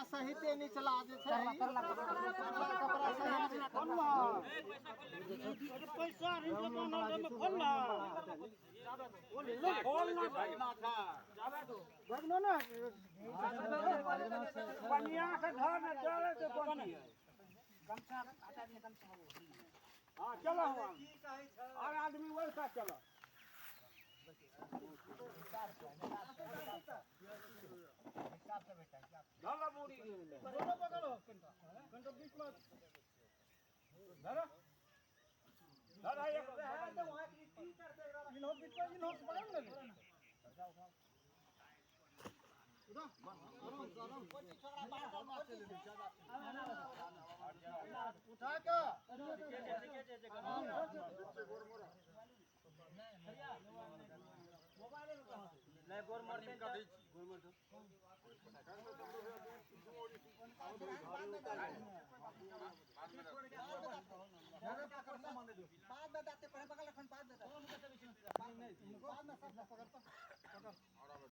सहित नहीं चला दे छे कपड़ा सहित खोल पैसा रे में खोल ना भागना था भागना ना बनिया से घर में चले तो बनी गमछा हटा दे गमछा हां चलो और आदमी वैसा चलो हिसाब से बेटा धरो पूरी धरो पकड़ो कंटा बीच में धरो धरो ये तो वहां की टीचर से इन्हों बीच में इन्हों पकड़ ले जाओ उठा के मोबाइल नहीं गोर मारते का दी गोर मार दो बाद में दाते पहले पकड़ लखन बाद में बाद में सब पकड़ता